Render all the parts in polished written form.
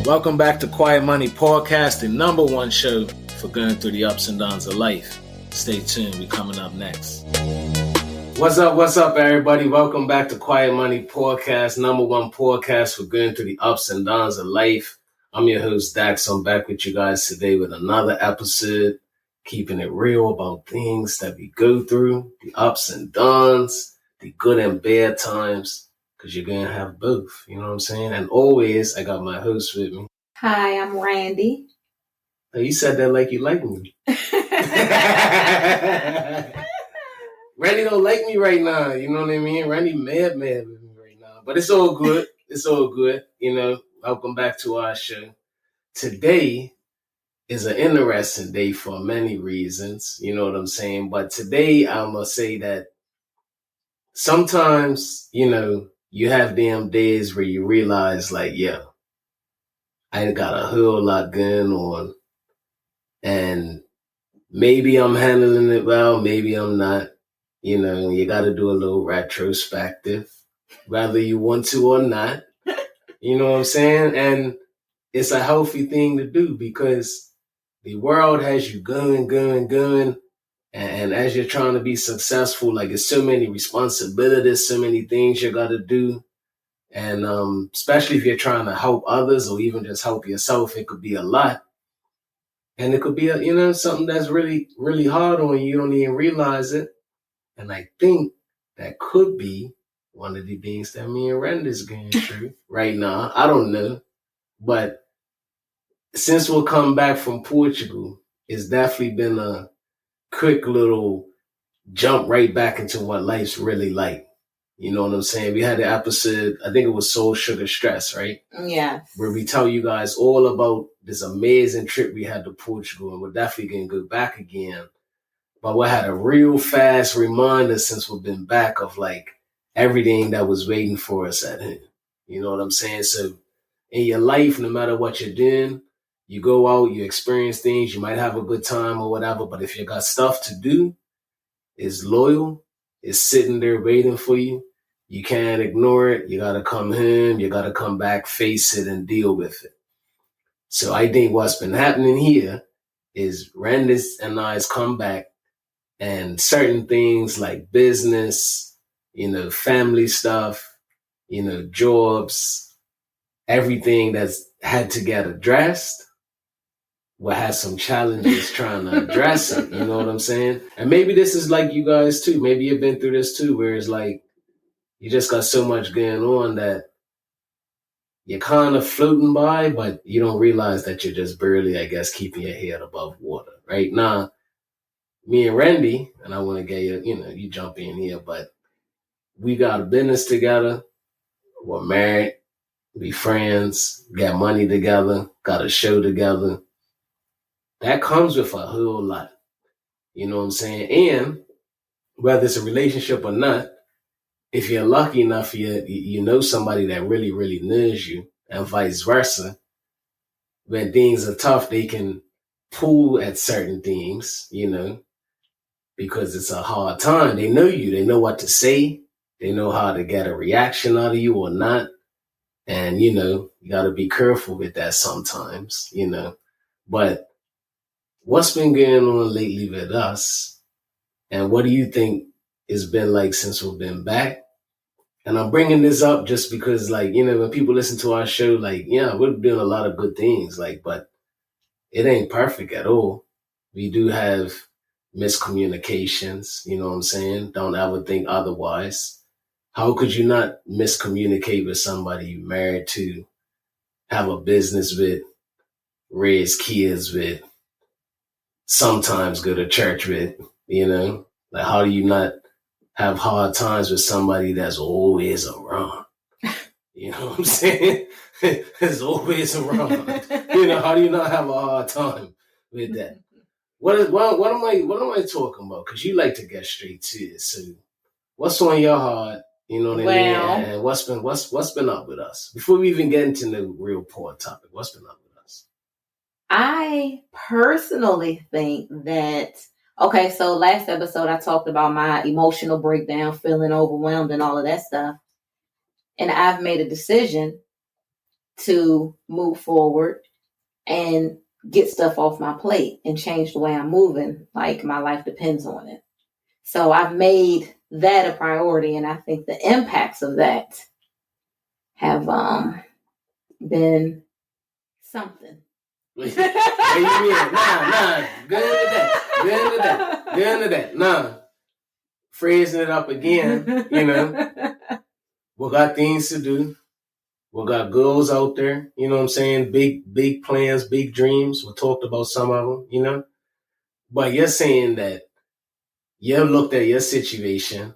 Welcome back to Quiet Money Podcast, the number one show for going through the ups and downs of life. Stay tuned, we're coming up next. What's up, everybody? Welcome back to Quiet Money Podcast, number one podcast for going through the ups and downs of life. I'm your host, Dax. I'm back with you guys today with another episode, keeping it real about things that we go through, the ups and downs, the good and bad times, because you're going to have both, you know what I'm saying? And always, I got my host with me. Hi, I'm Randy. Oh, you said that like you like me. Randy don't like me right now, you know what I mean? Randy mad with me right now. But it's all good. It's all good, you know. Welcome back to our show. Today is an interesting day for many reasons, you know what I'm saying? But today, I'm going to say that sometimes, you know, you have them days where you realize, like, yeah, I got a whole lot going on. And maybe I'm handling it well, maybe I'm not. You know, you got to do a little retrospective, whether you want to or not. You know what I'm saying? And it's a healthy thing to do because the world has you going. And as you're trying to be successful, like it's so many responsibilities, so many things you got to do. And especially if you're trying to help others or even just help yourself, it could be a lot. And it could be, something that's really, really hard on you. You don't even realize it. And I think that could be one of the things that me and Randy's going through right now. I don't know. But since we'll come back from Portugal, it's definitely been a quick little jump right back into what life's really like. You know what I'm saying? We had the episode, I think it was Soul Sugar Stress, right? Yeah. Where we tell you guys all about this amazing trip we had to Portugal, and we're definitely going to go back again. But we had a real fast reminder since we've been back of like everything that was waiting for us at home. You know what I'm saying? So in your life, no matter what you're doing, you go out, you experience things, you might have a good time or whatever. But if you got stuff to do, it's loyal, it's sitting there waiting for you. You can't ignore it. You got to come home. You got to come back, face it, and deal with it. So I think what's been happening here is Randis and I's come back. And certain things like business, family stuff, jobs, everything that's had to get addressed will have some challenges trying to address it. You know what I'm saying? And maybe this is like you guys too. Maybe you've been through this too, where it's like you just got so much going on that you're kind of floating by, but you don't realize that you're just barely, I guess, keeping your head above water. Right now, me and Randy, and I want to get you, you jump in here, but we got a business together. We're married. We friends. Got money together. Got a show together. That comes with a whole lot. You know what I'm saying? And whether it's a relationship or not, if you're lucky enough, you know somebody that really, really knows you, and vice versa. When things are tough, they can pull at certain things, because it's a hard time. They know you. They know what to say. They know how to get a reaction out of you or not. And, you got to be careful with that sometimes, But what's been going on lately with us? And what do you think it's been like since we've been back? And I'm bringing this up just because, like, when people listen to our show, like, yeah, we're doing a lot of good things, like, but it ain't perfect at all. We do have miscommunications, you know what I'm saying? Don't ever think otherwise. How could you not miscommunicate with somebody you married to, have a business with, raise kids with, sometimes go to church with, Like, how do you not have hard times with somebody that's always around? You know what I'm saying? It's always around. How do you not have a hard time with that? What am I talking about? Because you like to get straight to it. So what's on your heart? You know what I mean? And what's been up with us? Before we even get into the real poor topic, what's been up with us? I personally think that, okay, so last episode I talked about my emotional breakdown, feeling overwhelmed and all of that stuff. And I've made a decision to move forward and get stuff off my plate and change the way I'm moving. Like my life depends on it. So I've made that a priority, and I think the impacts of that have been something. What you mean? Nah. Good into that. Nah. Phrasing it up again, we got things to do. We got goals out there, you know what I'm saying? Big plans, big dreams. We talked about some of them, But you're saying that you looked at your situation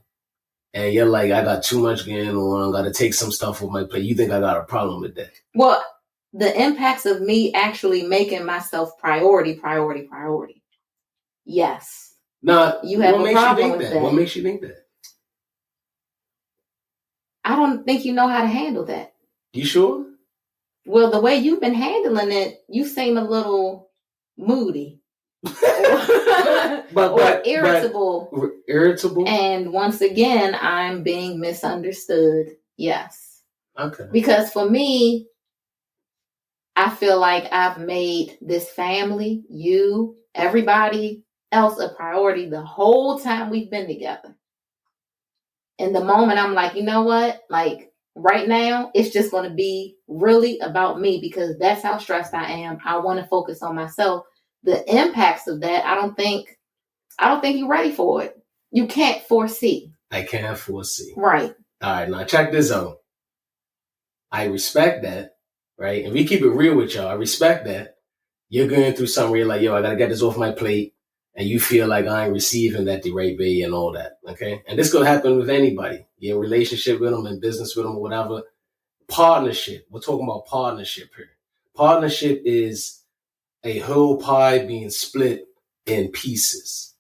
and you're like, I got too much going on. I got to take some stuff off my plate. You think I got a problem with that? Well, the impacts of me actually making myself priority. Yes. Now, you have a problem with that. What makes you think that? I don't think you know how to handle that. You sure? Well, the way you've been handling it, you seem a little moody. or irritable. Irritable? And once again, I'm being misunderstood. Yes. Okay. Because for me, I feel like I've made this family, you, everybody else a priority the whole time we've been together. In the moment, I'm like, you know what? Like right now, it's just going to be really about me because that's how stressed I am. I want to focus on myself. The impacts of that, I don't think you're ready for it. You can't foresee. I can't foresee. Right. All right. Now check this out. I respect that. Right. And we keep it real with y'all. I respect that. You're going through something where you're like, yo, I got to get this off my plate. And you feel like I ain't receiving that the right way and all that. Okay. And this could happen with anybody. You're in a relationship with them, in business with them, or whatever. Partnership. We're talking about partnership here. Partnership is a whole pie being split in pieces.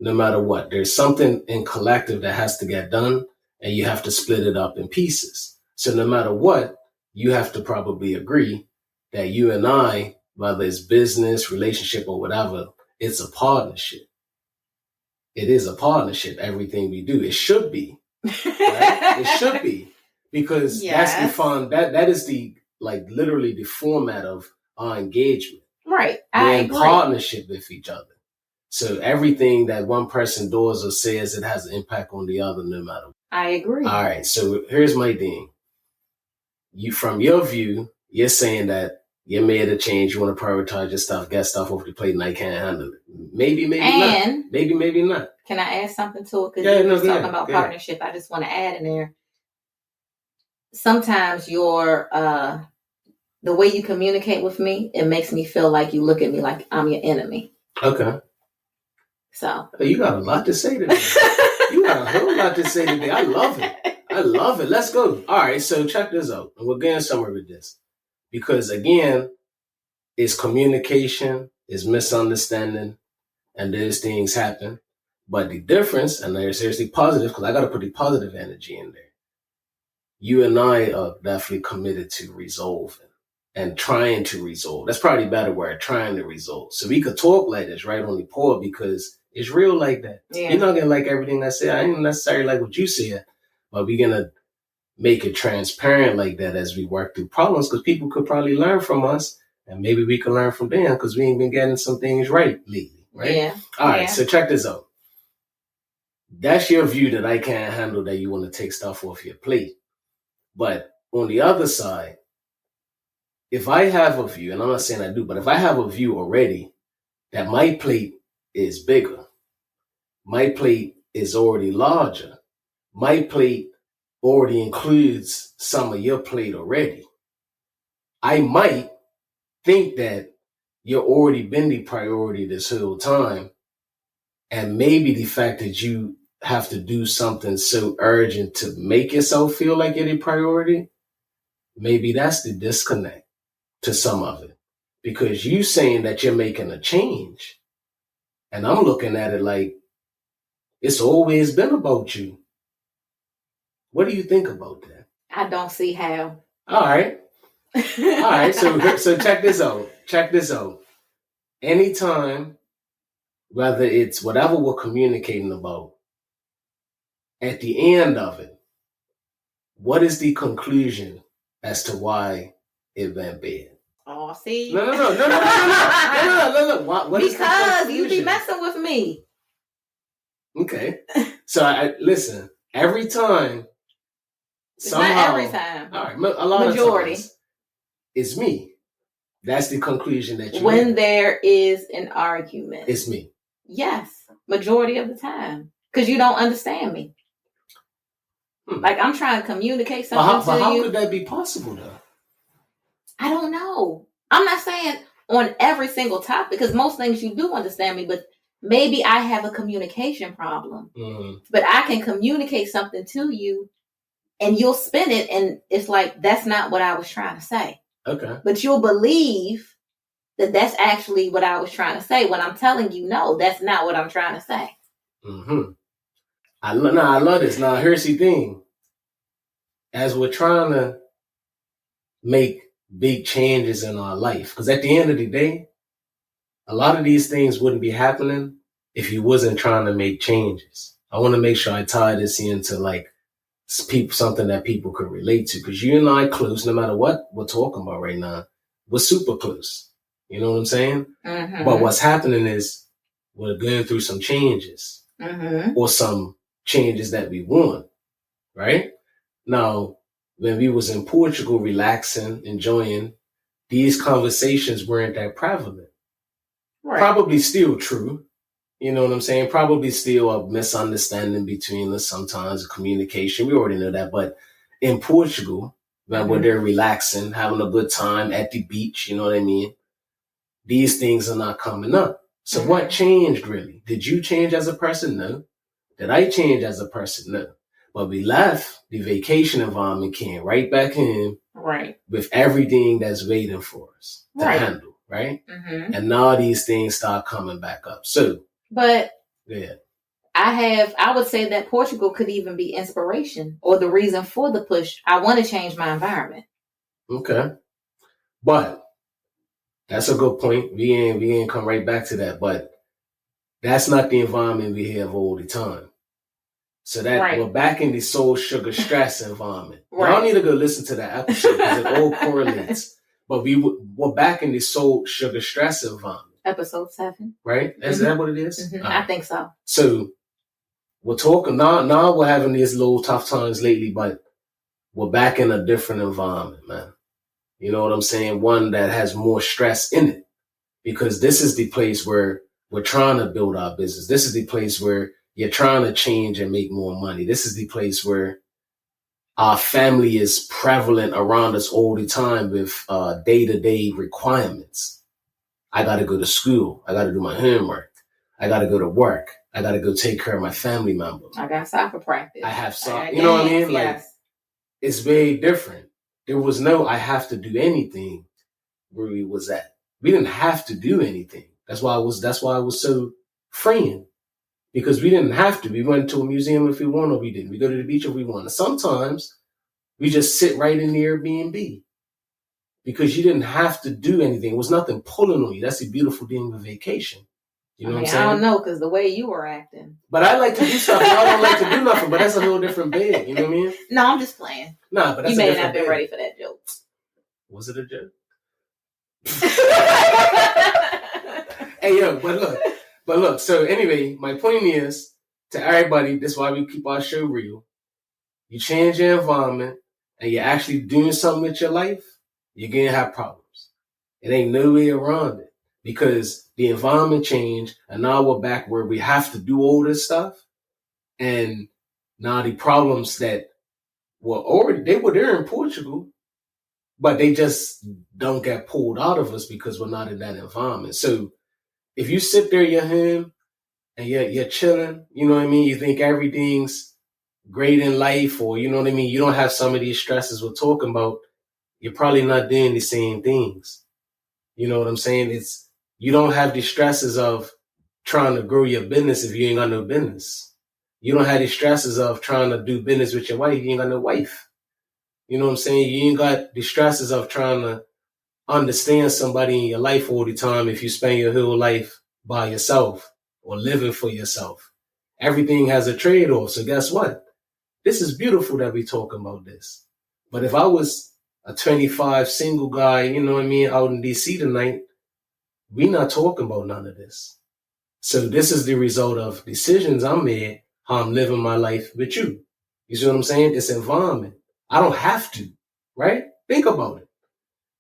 No matter what. There's something in collective that has to get done, and you have to split it up in pieces. So no matter what, you have to probably agree that you and I, whether it's business, relationship, or whatever, it's a partnership. It is a partnership, everything we do. It should be. Right? It should be. Because that's the fun. That is the, like, literally the format of our engagement. Right. We're in partnership with each other. So everything that one person does or says, it has an impact on the other no matter what. I agree. All right. So here's my thing. From your view, you're saying that you made a change. You want to prioritize your stuff, get stuff off the plate, and I can't handle it. Maybe not. Maybe not. Can I add something to it? Because you were talking about partnership. I just want to add in there. Sometimes the way you communicate with me, it makes me feel like you look at me like I'm your enemy. Okay. So. You got a lot to say today. You got a whole lot to say today. I love it. Let's go. All right. So check this out. And we're getting somewhere with this. Because again, it's communication, it's misunderstanding, and those things happen. But the difference, and they're seriously positive, because I got to put the positive energy in there. You and I are definitely committed to resolving and trying to resolve. That's probably a better word, trying to resolve. So we could talk like this, right, on the pod, because it's real like that. Yeah. You're not going to like everything I say. I ain't necessarily like what you said, but we're going to make it transparent like that as we work through problems, because people could probably learn from us, and maybe we can learn from them because we ain't been getting some things right lately, right? Yeah. All right, so check this out. That's your view that I can't handle, that you want to take stuff off your plate. But on the other side, if I have a view, and I'm not saying I do, but if I have a view already that my plate is bigger, my plate is already larger, my plate already includes some of your plate already, I might think that you're already been the priority this whole time. And maybe the fact that you have to do something so urgent to make yourself feel like you're the priority, maybe that's the disconnect to some of it. Because you saying that you're making a change, and I'm looking at it like it's always been about you. What do you think about that? I don't see how. All right. So check this out. Anytime, whether it's whatever we're communicating about, at the end of it, what is the conclusion as to why it went bad. Oh, see? No. What is the because you be conclusion? messing with me. Okay. So I listen, every time It's somehow, not every time. all right, a lot Majority. of times, it's me. That's the conclusion that you when make. there is an argument. It's me. Yes, majority of the time. Because you don't understand me. Like, I'm trying to communicate something but how you. could that be possible, though? I don't know. I'm not saying on every single topic, because most things you do understand me, but maybe I have a communication problem. Mm-hmm. But I can communicate something to you, and you'll spin it, and it's like, that's not what I was trying to say. Okay. But you'll believe that that's actually what I was trying to say when I'm telling you, no, that's not what I'm trying to say. Mm-hmm. I love this. Now, here's the thing. As we're trying to make big changes in our life, because at the end of the day, a lot of these things wouldn't be happening if you wasn't trying to make changes. I want to make sure I tie this into like something that people could relate to, because you and I close, no matter what we're talking about right now, we're super close. You know what I'm saying? Mm-hmm. But what's happening is we're going through some changes, or some changes that we want, right? Now, when we was in Portugal relaxing, enjoying, these conversations weren't that prevalent. Right. Probably still true. You know what I'm saying? Probably still a misunderstanding between us sometimes, communication. We already know that. But in Portugal, when they're relaxing, having a good time at the beach, you know what I mean? These things are not coming up. So what changed really? Did you change as a person? No. Did I change as a person? No. But we left the vacation environment, came right back in, right, with everything that's waiting for us to handle, right? And now these things start coming back up. So, but yeah, I would say that Portugal could even be inspiration or the reason for the push. I want to change my environment. Okay, but that's a good point. We ain't come right back to that, but that's not the environment we have all the time. So that we're back in the soul, sugar, stress environment. Y'all need to go listen to that episode because it all correlates. But we're back in the soul, sugar, stress environment. Episode 7. Right? Is that what it is? I think so. So we're talking now we're having these little tough times lately, but we're back in a different environment, man. You know what I'm saying? One that has more stress in it. Because this is the place where we're trying to build our business. This is the place where you're trying to change and make more money. This is the place where our family is prevalent around us all the time with day-to-day requirements. I got to go to school. I got to do my homework. I got to go to work. I got to go take care of my family members. I got soccer practice. I have soccer. You know what I mean? Like, it's very different. There was no I have to do anything where we was at. We didn't have to do anything. That's why I was so freeing. Because we didn't have to. We went to a museum if we want or we didn't. We go to the beach if we want. Sometimes we just sit right in the Airbnb. Because you didn't have to do anything. It was nothing pulling on you. That's the beautiful thing with vacation. You know what I'm saying? I don't know, because the way you were acting. But I like to do stuff. I don't like to do nothing, but that's a little different bag. You know what I mean? No, I'm just playing. Nah, but that's you may not have been ready for that joke. Was it a joke? Hey, yo, but look, so anyway, my point is to everybody, this is why we keep our show real. You change your environment and you're actually doing something with your life, you're going to have problems. It ain't no way around it because the environment changed and now we're back where we have to do all this stuff. And now the problems that were they were there in Portugal, but they just don't get pulled out of us because we're not in that environment. So if you sit there, you're home and you're chilling, you know what I mean? You think everything's great in life or, you know what I mean? You don't have some of these stresses we're talking about. You're probably not doing the same things. You know what I'm saying? You don't have the stresses of trying to grow your business if you ain't got no business. You don't have the stresses of trying to do business with your wife. You ain't got no wife. You know what I'm saying? You ain't got the stresses of trying to understand somebody in your life all the time if you spend your whole life by yourself or living for yourself. Everything has a trade-off. So guess what? This is beautiful that we talking about this. But if I was a 25 single guy, you know what I mean, out in DC tonight, we not talking about none of this. So this is the result of decisions I made, how I'm living my life with you. You see what I'm saying? It's environment. I don't have to, right? Think about it.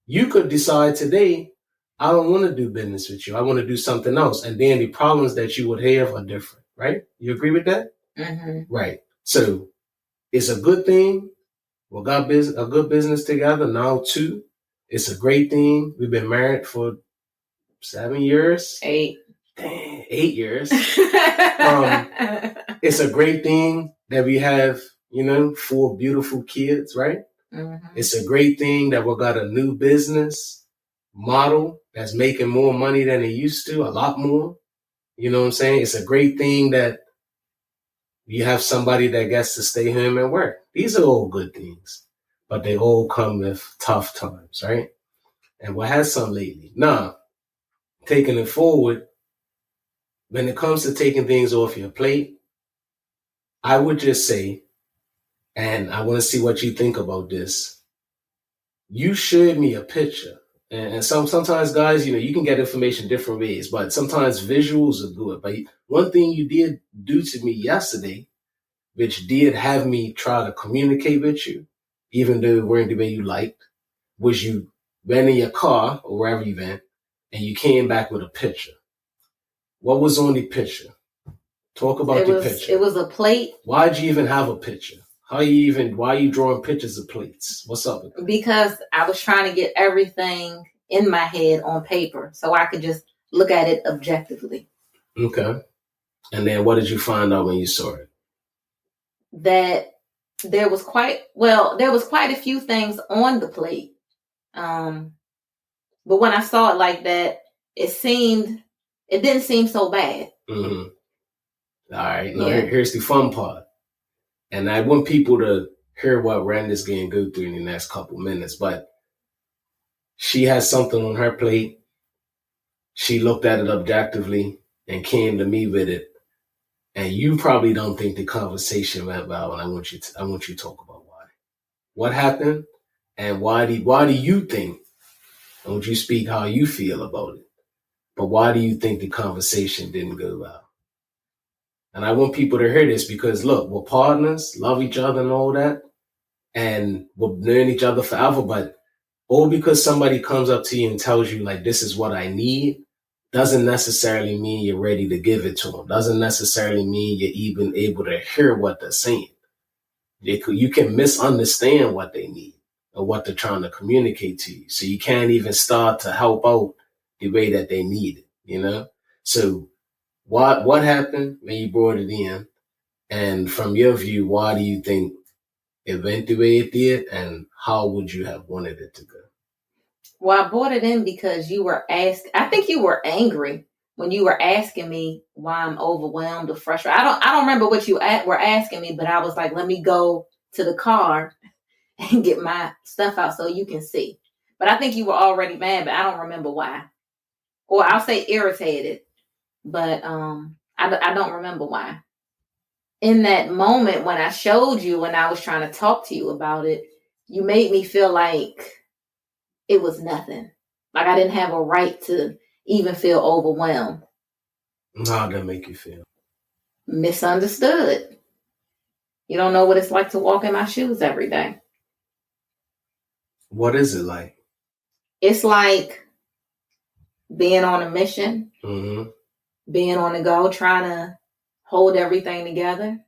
You could decide today, I don't want to do business with you. I want to do something else. And then the problems that you would have are different, right? You agree with that? Mm-hmm. Right. So it's a good thing. We got a good business together. Now, too, it's a great thing. We've been married for 7 years. 8. Dang, 8 years. It's a great thing that we have, 4 beautiful kids, right? Mm-hmm. It's a great thing that we got a new business model that's making more money than it used to, a lot more. You know what I'm saying? It's a great thing that you have somebody that gets to stay home and work. These are all good things, but they all come with tough times, right? And we had some lately. Now, taking it forward, when it comes to taking things off your plate, I would just say, and I want to see what you think about this. You showed me a picture. And sometimes, guys, you can get information different ways, but sometimes visuals are good. But one thing you did do to me yesterday, which did have me try to communicate with you, even though it weren't the way you liked, was you went in your car or wherever you went, and you came back with a picture. What was on the picture? Talk about the picture. It was a plate. Why'd you even have a picture? Why are you drawing pictures of plates? What's up with that? Because I was trying to get everything in my head on paper so I could just look at it objectively. Okay. And then what did you find out when you saw it? That there was quite a few things on the plate. But when I saw it like that, it didn't seem so bad. Mm-hmm. All right. Now here's the fun part. And I want people to hear what Randy's going to go through in the next couple minutes. But she has something on her plate. She looked at it objectively and came to me with it. And you probably don't think the conversation went well. And I want you to talk about why. What happened? And why do you think? I want you to speak how you feel about it. But why do you think the conversation didn't go well? And I want people to hear this because, look, we're partners, love each other and all that. And we'll learn each other forever. But all because somebody comes up to you and tells you, like, this is what I need, doesn't necessarily mean you're ready to give it to them. Doesn't necessarily mean you're even able to hear what they're saying. You can misunderstand what they need or what they're trying to communicate to you. So you can't even start to help out the way that they need it, So what happened when you brought it in? And from your view, why do you think it went the way it did? And how would you have wanted it to go? Well, I brought it in because you were I think you were angry when you were asking me why I'm overwhelmed or frustrated. I don't remember what you were asking me, but I was like, let me go to the car and get my stuff out so you can see. But I think you were already mad, but I don't remember why. Or I'll say irritated, but I don't remember why. In that moment when I showed you, when I was trying to talk to you about it, you made me feel like it was nothing. Like I didn't have a right to even feel overwhelmed. How'd that make you feel? Misunderstood. You don't know what it's like to walk in my shoes every day. What is it like? It's like being on a mission, being on the go, trying to hold everything together,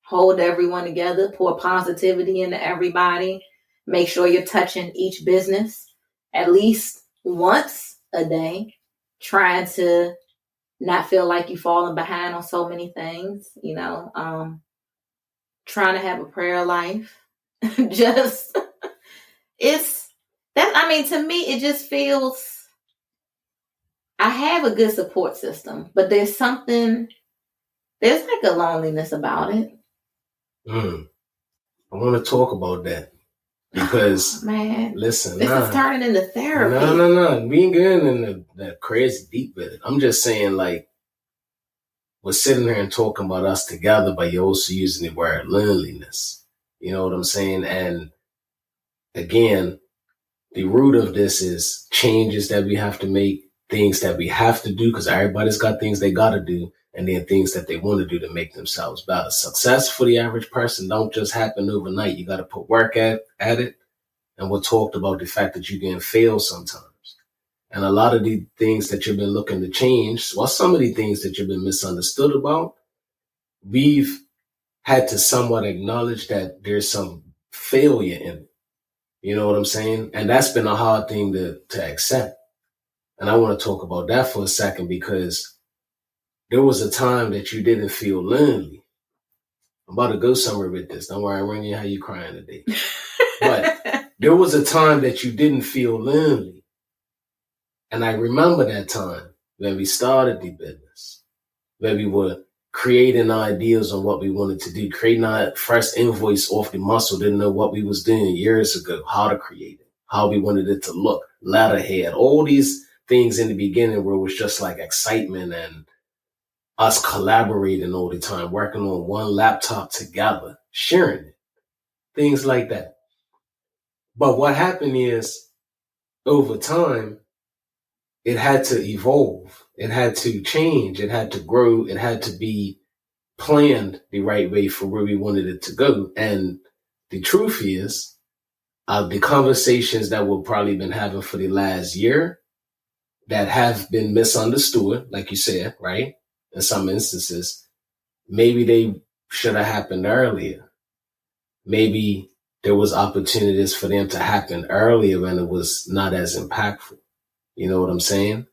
hold everyone together, pour positivity into everybody, make sure you're touching each business at least once a day, trying to not feel like you're falling behind on so many things, trying to have a prayer life. To me, it just feels, I have a good support system, but there's like a loneliness about it. I want to talk about that. Because, man, listen, this is turning into therapy. No. We ain't getting into that crazy deep with it. I'm just saying, like, we're sitting here and talking about us together, but you're also using the word loneliness. You know what I'm saying? And again, the root of this is changes that we have to make, things that we have to do, because everybody's got things they got to do, and then things that they want to do to make themselves better. Success for the average person don't just happen overnight. You got to put work at it. And we talked about the fact that you can fail sometimes. And a lot of the things that you've been looking to change, well, some of the things that you've been misunderstood about, we've had to somewhat acknowledge that there's some failure in it. You know what I'm saying? And that's been a hard thing to accept. And I want to talk about that for a second, because there was a time that you didn't feel lonely. I'm about to go somewhere with this. Don't worry, Rainy, how you crying today? But there was a time that you didn't feel lonely. And I remember that time when we started the business, when we were creating ideas on what we wanted to do, creating our first invoice off the muscle, didn't know what we was doing years ago, how to create it, how we wanted it to look, letterhead, all these things in the beginning where it was just like excitement and us collaborating all the time, working on one laptop together, sharing it, things like that. But what happened is, over time, it had to evolve. It had to change. It had to grow. It had to be planned the right way for where we wanted it to go. And the truth is, the conversations that we've probably been having for the last year that have been misunderstood, like you said, right? In some instances, maybe they should have happened earlier. Maybe there was opportunities for them to happen earlier when it was not as impactful. You know what I'm saying?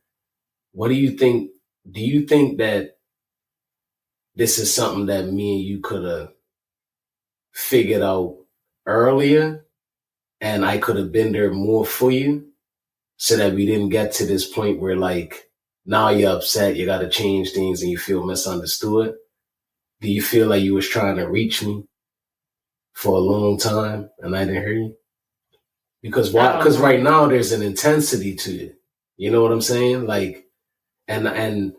What do you think? Do you think that this is something that me and you could have figured out earlier, and I could have been there more for you, so that we didn't get to this point where, like, now you're upset, you got to change things, and you feel misunderstood? Do you feel like you was trying to reach me for a long time and I didn't hear you? Because why? Because right now there's an intensity to it. You know what I'm saying? Like, and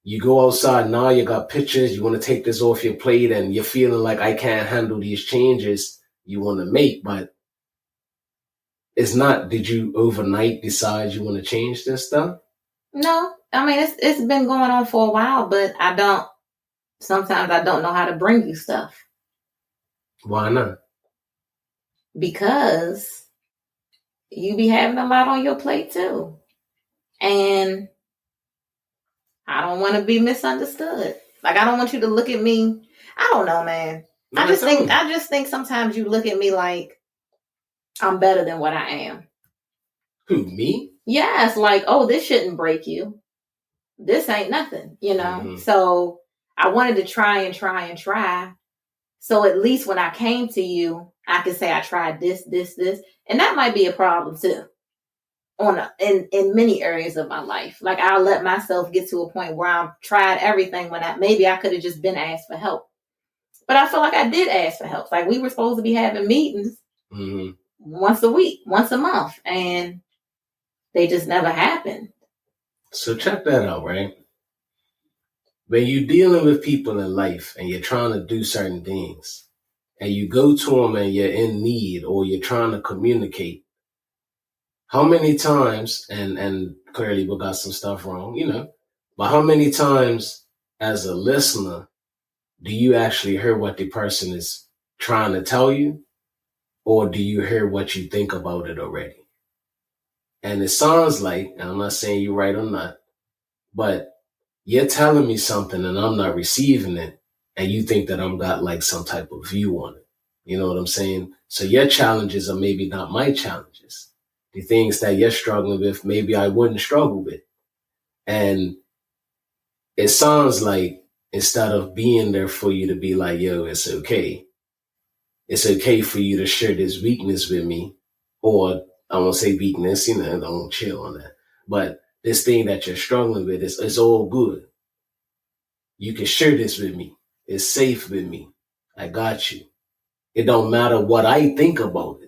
you go outside now, you got pictures, you want to take this off your plate, and you're feeling like, I can't handle these changes you want to make. But it's not, did you overnight decide you want to change this stuff? No, I mean, it's been going on for a while, but sometimes I don't know how to bring you stuff. Why not? Because you be having a lot on your plate too. And I don't want to be misunderstood. Like, I don't want you to look at me. I don't know, man. I just think sometimes you look at me like I'm better than what I am. Who, me? Yes, like, oh, this shouldn't break you. This ain't nothing, you know? Mm-hmm. So I wanted to try. So at least when I came to you, I could say I tried this. And that might be a problem too. In many areas of my life. Like, I'll let myself get to a point where I've tried everything when maybe I could have just been asked for help. But I feel like I did ask for help. Like, we were supposed to be having meetings once a week, once a month, and they just never happened. So check that out, right? When you're dealing with people in life and you're trying to do certain things, and you go to them and you're in need, or you're trying to communicate, how many times, and clearly we got some stuff wrong, you know, but how many times as a listener do you actually hear what the person is trying to tell you, or do you hear what you think about it already? And it sounds like, and I'm not saying you're right or not, but you're telling me something and I'm not receiving it, and you think that I'm got like some type of view on it. You know what I'm saying? So your challenges are maybe not my challenges. The things that you're struggling with, maybe I wouldn't struggle with. And it sounds like, instead of being there for you to be like, yo, it's okay for you to share this weakness with me, or I won't say weakness, you know, I don't chill on that. But this thing that you're struggling with, it's all good. You can share this with me. It's safe with me. I got you. It don't matter what I think about it.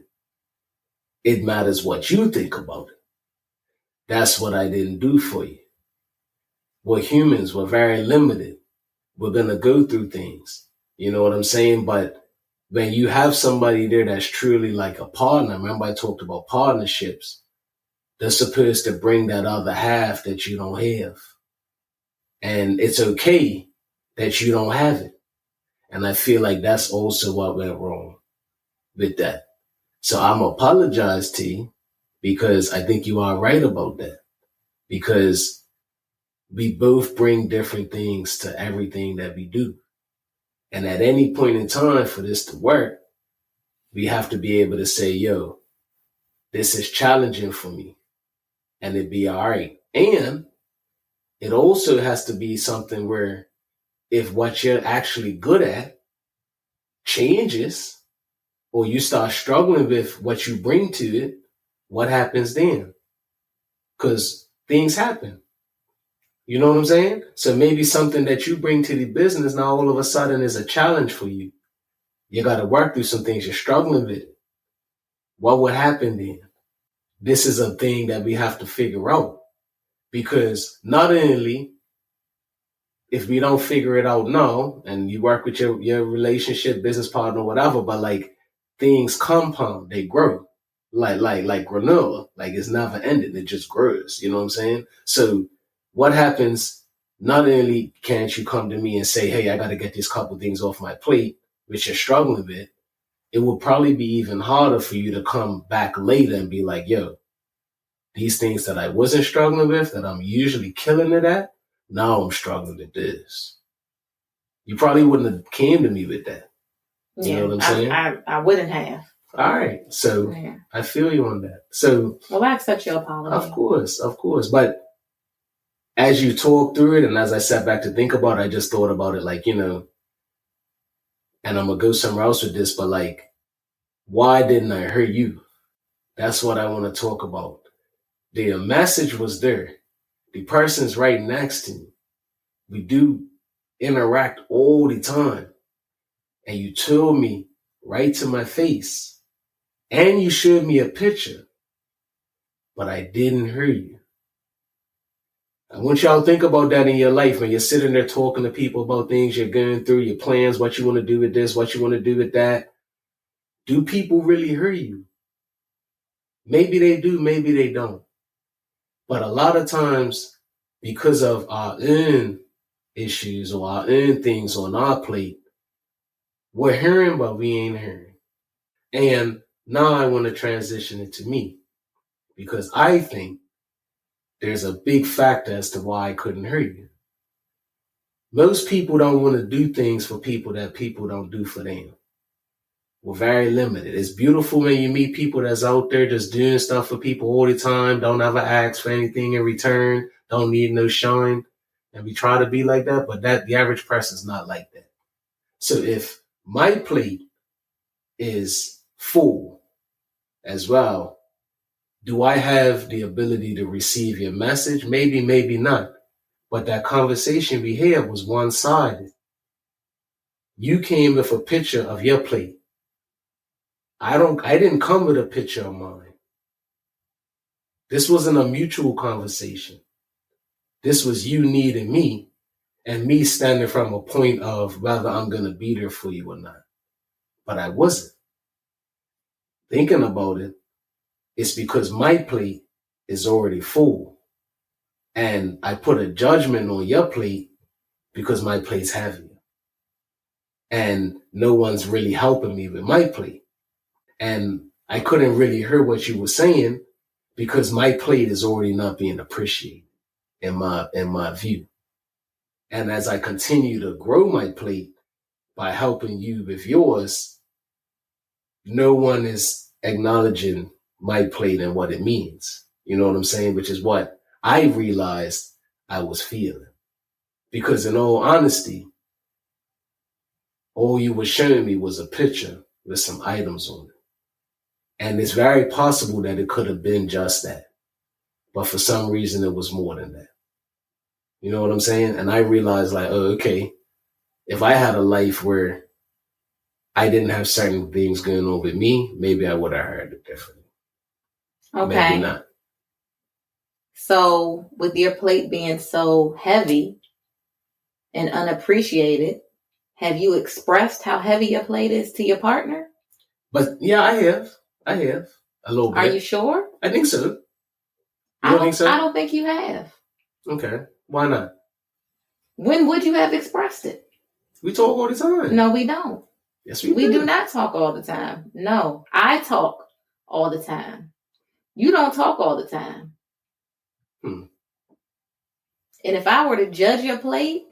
It matters what you think about it. That's what I didn't do for you. We're humans. We're very limited. We're going to go through things. You know what I'm saying? But when you have somebody there that's truly like a partner, remember I talked about partnerships, they're supposed to bring that other half that you don't have. And it's okay that you don't have it. And I feel like that's also what went wrong with that. So I'm apologize to you because I think you are right about that. Because we both bring different things to everything that we do. And at any point in time for this to work, we have to be able to say, yo, this is challenging for me. And it'd be all right. And it also has to be something where if what you're actually good at changes or you start struggling with what you bring to it, what happens then? Because things happen. You know what I'm saying? So maybe something that you bring to the business now all of a sudden is a challenge for you. You got to work through some things you're struggling with. What would happen then? This is a thing that we have to figure out because not only if we don't figure it out now and you work with your relationship, business partner, whatever, but like things compound, they grow like granola, like it's never ending. It just grows. You know what I'm saying? So what happens? Not only can't you come to me and say, hey, I got to get these couple things off my plate, which you're struggling with, it will probably be even harder for you to come back later and be like, yo, these things that I wasn't struggling with, that I'm usually killing it at, now I'm struggling with this. You probably wouldn't have came to me with that. You know what I'm saying? I wouldn't have. All right. So I feel you on that. So well, I accept your apology. Of course. But as you talk through it and as I sat back to think about it, I just thought about it like, and I'm going to go somewhere else with this, but like, why didn't I hurt you? That's what I want to talk about. The message was there. The person's right next to me. We do interact all the time. And you told me right to my face. And you showed me a picture. But I didn't hurt you. I want y'all to think about that in your life when you're sitting there talking to people about things you're going through, your plans, what you want to do with this, what you want to do with that. Do people really hurt you? Maybe they do, maybe they don't. But a lot of times, because of our own issues or our own things on our plate, we're hearing, but we ain't hearing. And now I want to transition it to me because I think there's a big factor as to why I couldn't hurt you. Most people don't want to do things for people that people don't do for them. We're very limited. It's beautiful when you meet people that's out there just doing stuff for people all the time, don't ever ask for anything in return, don't need no shine. And we try to be like that, but the average person's not like that. So if my plate is full as well, do I have the ability to receive your message? Maybe, maybe not. But that conversation we had was one-sided. You came with a picture of your plate. I didn't come with a picture of mine. This wasn't a mutual conversation. This was you needing me and me standing from a point of whether I'm going to be there for you or not. But I wasn't. Thinking about it, it's because my plate is already full. And I put a judgment on your plate because my plate's heavier. And no one's really helping me with my plate. And I couldn't really hear what you were saying because my plate is already not being appreciated in my view. And as I continue to grow my plate by helping you with yours, no one is acknowledging my plate and what it means. You know what I'm saying? Which is what I realized I was feeling. Because in all honesty, all you were showing me was a picture with some items on it. And it's very possible that it could have been just that. But for some reason, it was more than that. You know what I'm saying? And I realized like, oh, okay, if I had a life where I didn't have certain things going on with me, maybe I would have heard it differently. Okay. Maybe not. So with your plate being so heavy and unappreciated, Have you expressed how heavy your plate is to your partner? But yeah, I have a little bit. Are you sure? I think so. You I don't think so? I don't think you have. Okay. Why not? When would you have expressed it? We talk all the time. No, we don't. Yes, we do not talk all the time. No, I talk all the time. You don't talk all the time. And if I were to judge your plate,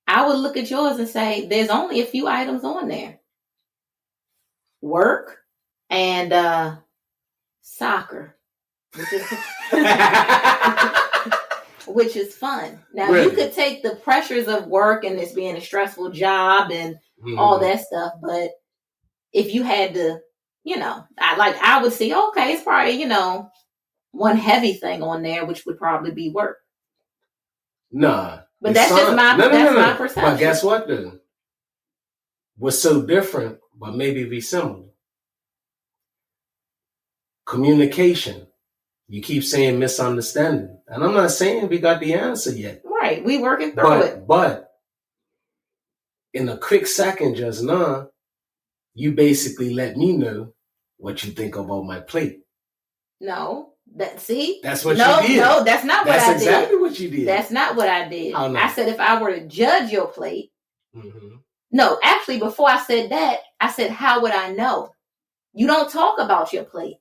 I would look at yours and say, there's only a few items on there. Work and soccer, which is, which is fun. Now, Really? You could take the pressures of work and this being a stressful job and all that stuff, but if you had to, I would say, okay, it's probably, one heavy thing on there, which would probably be work. Nah. But that's just my perception. But guess what, though? We're so different, but maybe be similar. Communication. You keep saying misunderstanding. And I'm not saying we got the answer yet. Right. We working through it. But in a quick second just now, you basically let me know what you think about my plate. No. That's what you did. No, that's not what I did. That's exactly what you did. That's not what I did. How not? I said if I were to judge your plate. No, actually, before I said that, I said, how would I know? You don't talk about your plate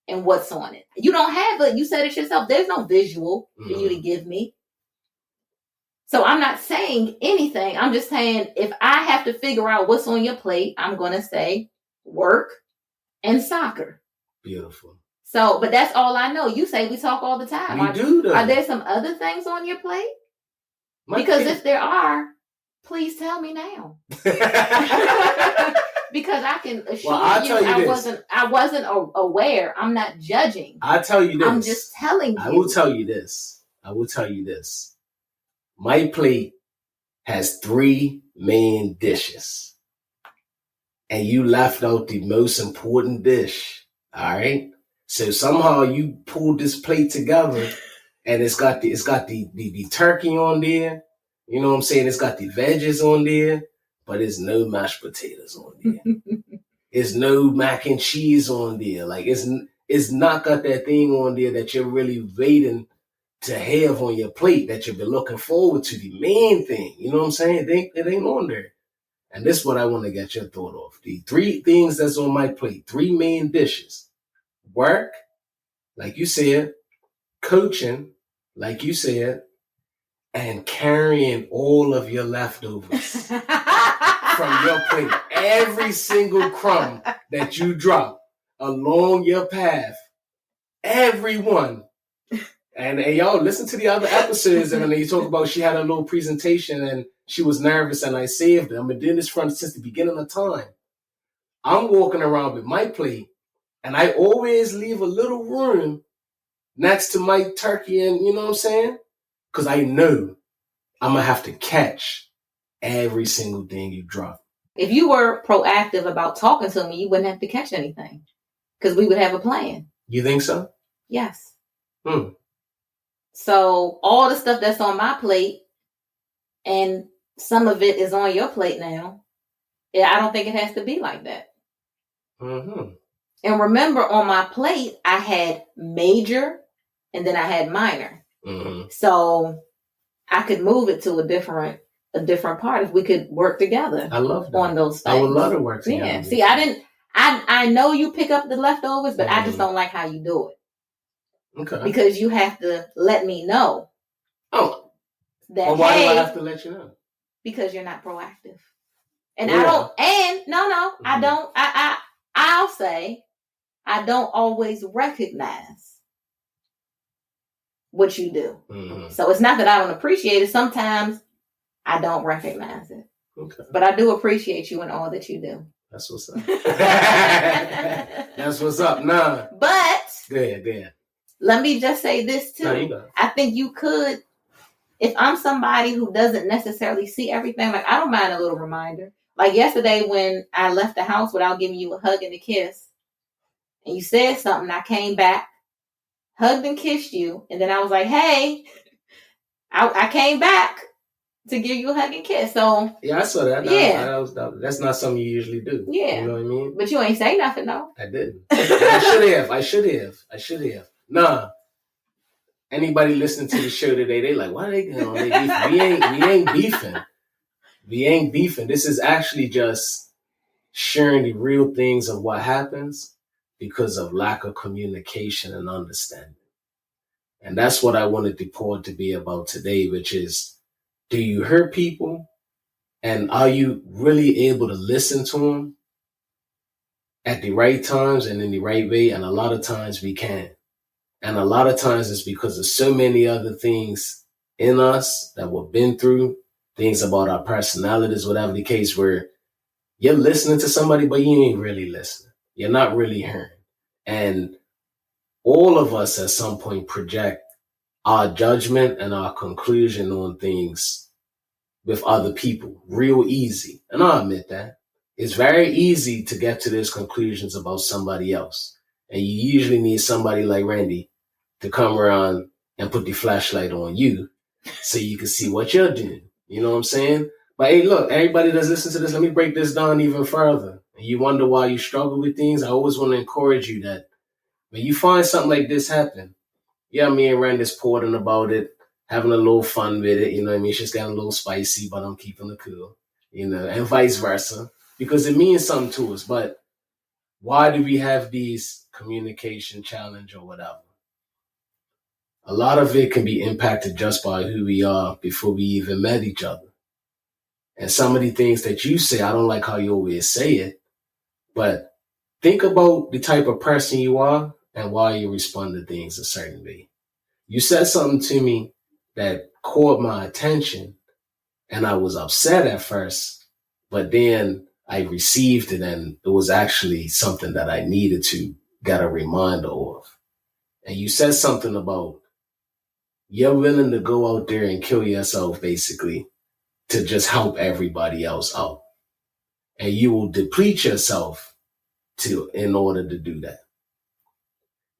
and what's on it. You don't have it. You said it yourself. There's no visual for you to give me. So I'm not saying anything. I'm just saying if I have to figure out what's on your plate, I'm going to say work and soccer. Beautiful. So, but that's all I know. You say we talk all the time. We do, though. Are there some other things on your plate? Because if there are, please tell me now. Because I can assure I wasn't aware. I'm not judging. I'll tell you this. I'm just telling you. I will tell you this. My plate has 3 main dishes. And you left out the most important dish. All right? So somehow you pulled this plate together and it's got the turkey on there. You know what I'm saying? It's got the veggies on there, but there's no mashed potatoes on there. It's no mac and cheese on there. Like it's not got that thing on there that you're really waiting to have on your plate that you've been looking forward to. The main thing, you know what I'm saying? It ain't on there. And this is what I want to get your thought off. The 3 things that's on my plate, 3 main dishes. Work, like you said, coaching, like you said, and carrying all of your leftovers from your plate. Every single crumb that you drop along your path, everyone. And y'all listen to the other episodes, and then you talk about she had a little presentation and she was nervous and I saved her. I've been doing this since the beginning of time. I'm walking around with my plate and I always leave a little room next to my turkey and, you know what I'm saying? Because I know I'm going to have to catch every single thing you drop. If you were proactive about talking to me, you wouldn't have to catch anything because we would have a plan. You think so? Yes. So all the stuff that's on my plate and some of it is on your plate now, I don't think it has to be like that. And remember, on my plate, I had major and then I had minor. So I could move it to a different part if we could work together. I love that. On those things. I would love to work together. Yeah. See, I know you pick up the leftovers, but I just don't like how you do it. Okay. Because you have to let me know. Oh. Well, why do I have to let you know? Because you're not proactive. And I don't, and no, I don't, I'll say, I don't always recognize what you do. So it's not that I don't appreciate it. Sometimes I don't recognize it. Okay. But I do appreciate you and all that you do. That's what's up. That's what's up. Nah. But Go ahead. Let me just say this too. No, you go. I think you could, if I'm somebody who doesn't necessarily see everything, like I don't mind a little reminder. Like yesterday when I left the house without giving you a hug and a kiss, and you said something, I came back, hugged and kissed you, and then I was like, hey, I came back to give you a hug and kiss. So yeah, I saw that. Yeah. That's not something you usually do. Yeah. You know what I mean? But you ain't say nothing, though. I didn't. I should have. Nah. Anybody listening to the show today, they like, why are they beefing? We ain't beefing. We ain't beefing. This is actually just sharing the real things of what happens because of lack of communication and understanding. And that's what I wanted the pod to be about today, which is, do you hurt people? And are you really able to listen to them at the right times and in the right way? And a lot of times we can't. And a lot of times it's because of so many other things in us that we've been through, things about our personalities, whatever the case, where you're listening to somebody, but you ain't really listening. You're not really hearing. And all of us at some point project our judgment and our conclusion on things with other people real easy. And I'll admit that. It's very easy to get to those conclusions about somebody else. And you usually need somebody like Randy to come around and put the flashlight on you so you can see what you're doing. You know what I'm saying? But hey, look, everybody that's listening to this, let me break this down even further. And you wonder why you struggle with things. I always want to encourage you that when you find something like this happen, yeah, me and Randy's pouring about it, having a little fun with it. You know what I mean? It's just getting a little spicy, but I'm keeping it cool, you know, and vice versa, because it means something to us. But why do we have these communication challenge or whatever? A lot of it can be impacted just by who we are before we even met each other. And some of the things that you say, I don't like how you always say it, but think about the type of person you are and why you respond to things a certain way. You said something to me that caught my attention, and I was upset at first, but then I received it, and it was actually something that I needed to get a reminder of. And you said something about you're willing to go out there and kill yourself, basically, to just help everybody else out. And you will deplete yourself in order to do that.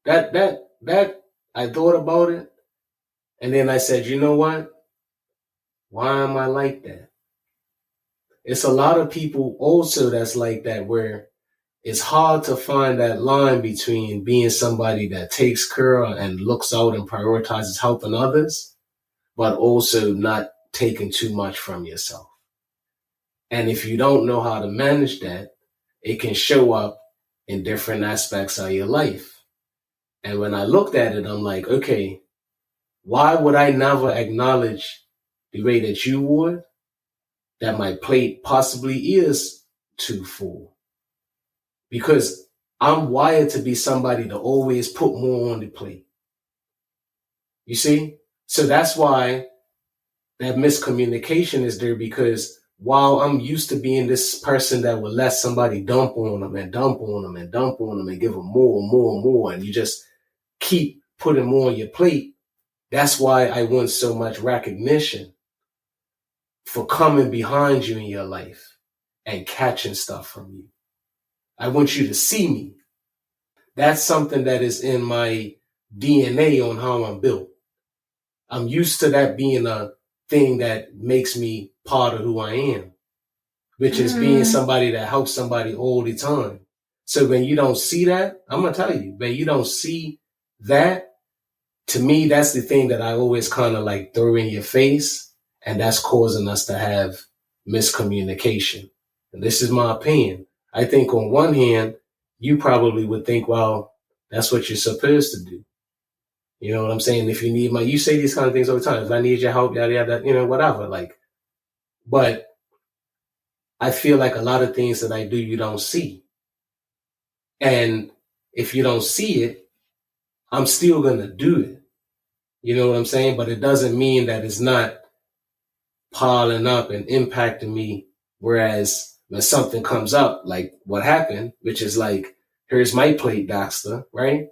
That I thought about it. And then I said, you know what? Why am I like that? It's a lot of people also that's like that, where it's hard to find that line between being somebody that takes care and looks out and prioritizes helping others, but also not taking too much from yourself. And if you don't know how to manage that, it can show up in different aspects of your life. And when I looked at it, I'm like, okay, why would I never acknowledge the way that you would, that my plate possibly is too full? Because I'm wired to be somebody to always put more on the plate. You see? So that's why that miscommunication is there, because while I'm used to being this person that will let somebody dump on them and dump on them and dump on them and give them more and more and more, and you just keep putting more on your plate, that's why I want so much recognition for coming behind you in your life and catching stuff from you. I want you to see me. That's something that is in my DNA on how I'm built. I'm used to that being a thing that makes me part of who I am, which is being somebody that helps somebody all the time. So when you don't see that, I'm going to tell you, when you don't see that, to me, that's the thing that I always kind of like throw in your face. And that's causing us to have miscommunication. And this is my opinion. I think on one hand, you probably would think, well, that's what you're supposed to do. You know what I'm saying? If you need you say these kind of things all the time. If I need your help, yada, yada, you know, whatever. Like, but I feel like a lot of things that I do, you don't see. And if you don't see it, I'm still going to do it. You know what I'm saying? But it doesn't mean that it's not piling up and impacting me. Whereas when something comes up, like what happened, which is like, here's my plate, Baxter, right?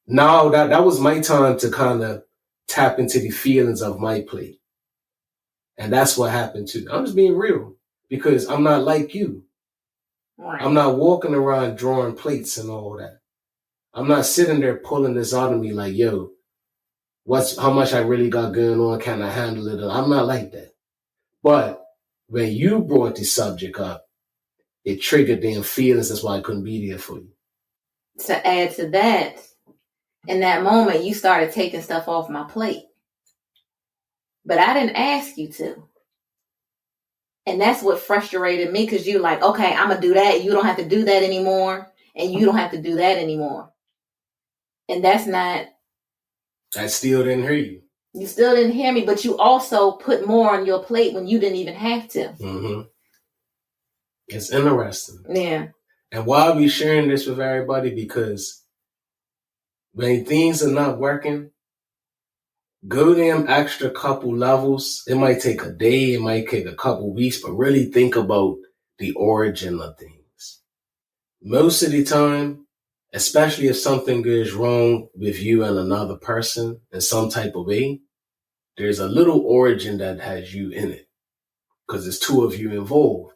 Now that was my time to kind of tap into the feelings of my plate. And that's what happened too. I'm just being real, because I'm not like you. Right. I'm not walking around drawing plates and all that. I'm not sitting there pulling this out of me like, yo, how much I really got going on? Can I handle it? I'm not like that. But when you brought the subject up, it triggered them feelings. That's why I couldn't be there for you. To add to that, in that moment, you started taking stuff off my plate. But I didn't ask you to. And that's what frustrated me, because you're like, okay, I'm going to do that. You don't have to do that anymore. And you don't have to do that anymore. And that's not... I still didn't hear you. You still didn't hear me, but you also put more on your plate when you didn't even have to. Mm-hmm. It's interesting. Yeah. And why are we sharing this with everybody? Because when things are not working, go them extra couple levels. It might take a day, it might take a couple weeks, but really think about the origin of things. Most of the time, especially if something goes wrong with you and another person in some type of way, there's a little origin that has you in it because there's two of you involved.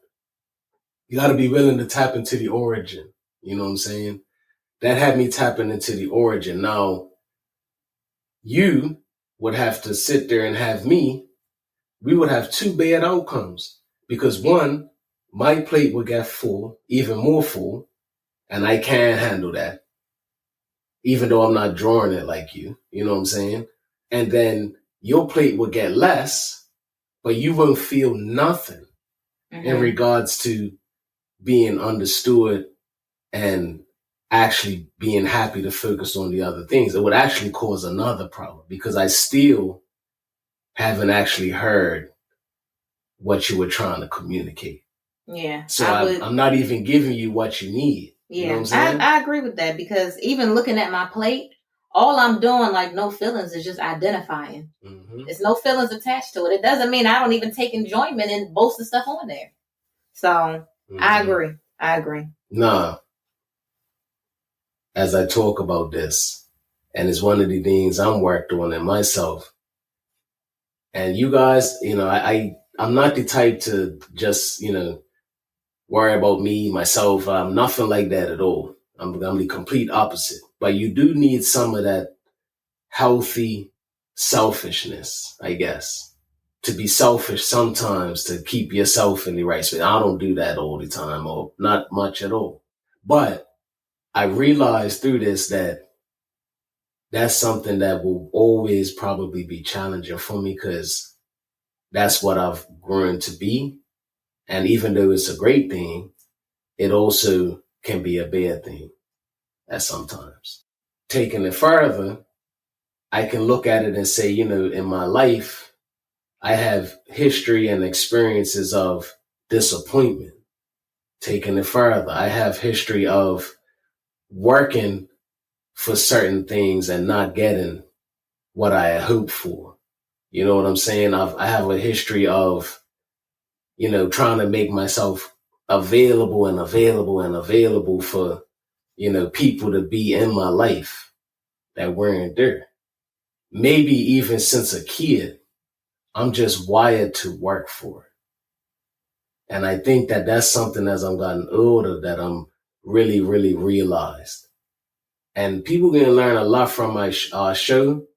You got to be willing to tap into the origin. You know what I'm saying? That had me tapping into the origin. Now, you would have to sit there and have me. We would have two bad outcomes because one, my plate would get full, even more full, and I can't handle that, even though I'm not drawing it like you. You know what I'm saying? And then your plate would get less, but you won't feel nothing in regards to being understood and actually being happy to focus on the other things. It would actually cause another problem because I still haven't actually heard what you were trying to communicate. Yeah. So I'm not even giving you what you need. Yeah. You know what I'm saying? I agree with that, because even looking at my plate, all I'm doing, like, no feelings, is just identifying. Mm-hmm. There's no feelings attached to it. It doesn't mean I don't even take enjoyment in most of the stuff on there. So I agree. Nah. As I talk about this, and it's one of the things I'm worked on in myself. And you guys, I'm not the type to just, worry about me, myself. I'm nothing like that at all. I'm the complete opposite. But you do need some of that healthy selfishness, I guess. To be selfish sometimes to keep yourself in the right space. I don't do that all the time, or not much at all. But I realized through this that that's something that will always probably be challenging for me because that's what I've grown to be. And even though it's a great thing, it also can be a bad thing at sometimes. Taking it further, I can look at it and say, in my life, I have history and experiences of disappointment. Taking it further, I have history of working for certain things and not getting what I had hoped for. You know what I'm saying? I have a history of, trying to make myself available for, people to be in my life that weren't there. Maybe even since a kid, I'm just wired to work for it. And I think that that's something as I'm gotten older that I'm really, really realized. And people can learn a lot from my show,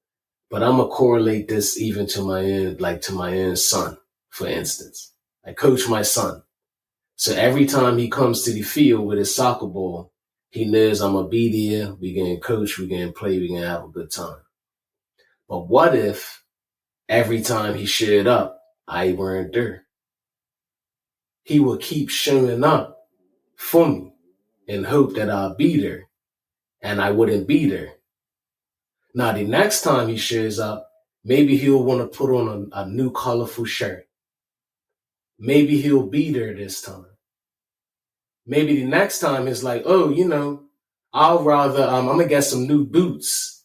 but I'm going to correlate this even to my own son, for instance. I coach my son. So every time he comes to the field with his soccer ball, he knows I'm going to be there. We're going to coach, we're going to play, we're going to have a good time. But what if every time he showed up, I weren't there? He would keep showing up for me and hope that I'll be there, and I wouldn't be there. Now, the next time he shows up, maybe he'll want to put on a new colorful shirt. Maybe he'll be there this time. Maybe the next time it's like, I'll rather, I'm going to get some new boots.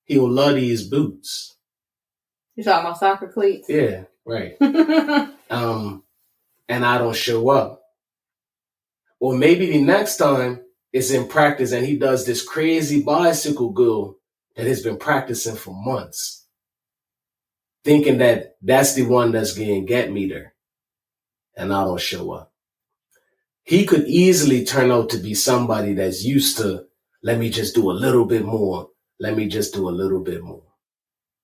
He'll love these boots. You talking about soccer cleats? Yeah, right. And I don't show up. Or maybe the next time it's in practice and he does this crazy bicycle girl that has been practicing for months, thinking that that's the one that's going to get me there. And I don't show up. He could easily turn out to be somebody that's used to, let me just do a little bit more. Let me just do a little bit more.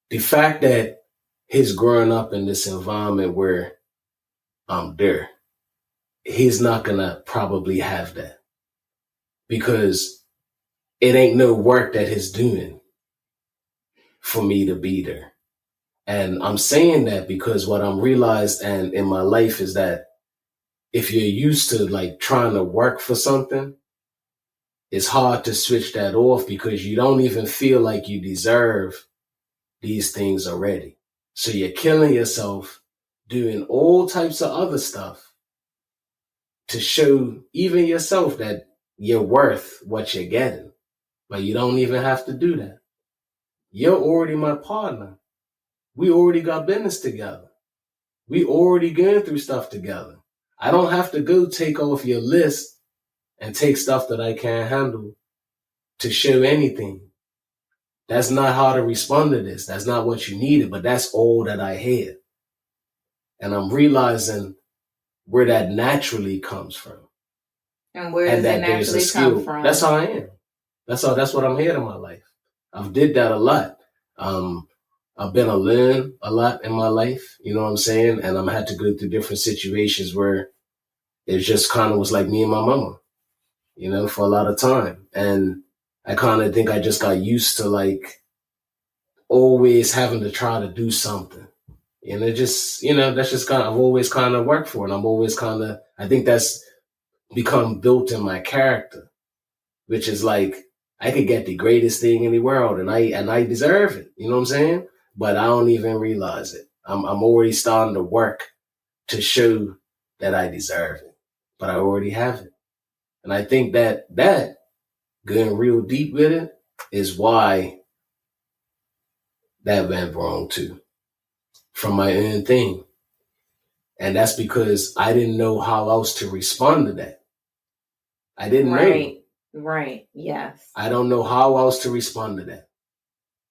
The fact that he's growing up in this environment where I'm there. He's not going to probably have that because it ain't no work that he's doing for me to be there. And I'm saying that because what I'm realized and in my life is that if you're used to like trying to work for something, it's hard to switch that off because you don't even feel like you deserve these things already. So you're killing yourself doing all types of other stuff to show even yourself that you're worth what you're getting. But you don't even have to do that. You're already my partner. We already got business together. We already going through stuff together. I don't have to go take off your list and take stuff that I can't handle to show anything. That's not how to respond to this. That's not what you needed, but that's all that I had. And I'm realizing where that naturally comes from. And where does it naturally come from? That's how I am. That's what I'm here in my life. I've did that a lot. I've been alone a lot in my life, you know what I'm saying? And I had to go through different situations where it just kind of was like me and my mama, you know, for a lot of time. And I kind of think I just got used to like always having to try to do something. And it just, you know, that's just kind of, I've always kind of worked for it. I'm always kind of, I think that's become built in my character, which is like, I could get the greatest thing in the world and I deserve it. You know what I'm saying? But I don't even realize it. I'm already starting to work to show that I deserve it, but I already have it. And I think that going real deep with it is why that went wrong too, from my own thing. And that's because I didn't know how else to respond to that. I didn't know. Right. Yes. I don't know how else to respond to that.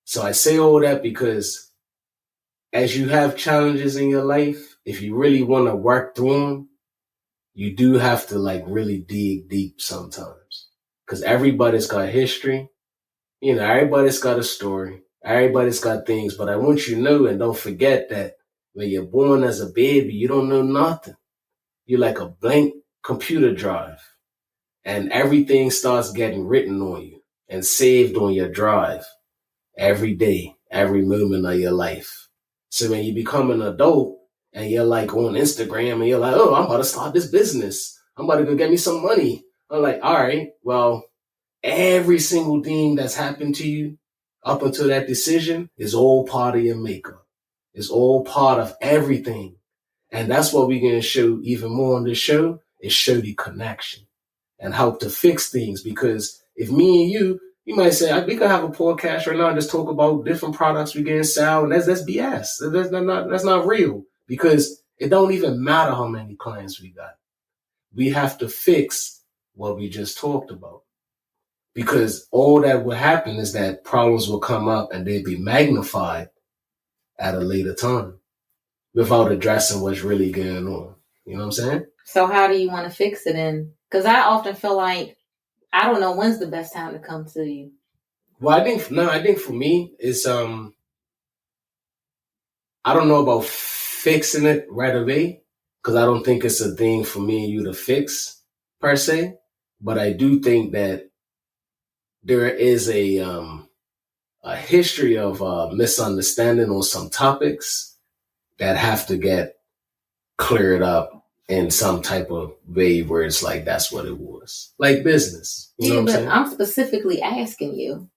So I say all that because as you have challenges in your life, if you really want to work through them, you do have to like really dig deep sometimes because everybody's got history. You know, everybody's got a story. Everybody's got things, but I want you to know and don't forget that when you're born as a baby, you don't know nothing. You're like a blank computer drive and everything starts getting written on you and saved on your drive every day, every moment of your life. So when you become an adult and you're like on Instagram and you're like, oh, I'm about to start this business. I'm about to go get me some money. I'm like, all right, well, every single thing that's happened to you up until that decision is all part of your makeup. It's all part of everything. And that's what we're going to show even more on this show is show the connection and help to fix things. Because if me and you might say, we could have a podcast right now and just talk about different products we get in sell. And that's BS. That's not real because it don't even matter how many clients we got. We have to fix what we just talked about. Because all that will happen is that problems will come up and they'll be magnified at a later time without addressing what's really going on. You know what I'm saying? So how do you want to fix it in? Because I often feel like, I don't know when's the best time to come to you. Well, I think for me, it's, I don't know about fixing it right away because I don't think it's a thing for me and you to fix per se. But I do think that there is a history of misunderstanding on some topics that have to get cleared up in some type of way where it's like that's what it was. Like business. You know what I'm saying? I'm specifically asking you,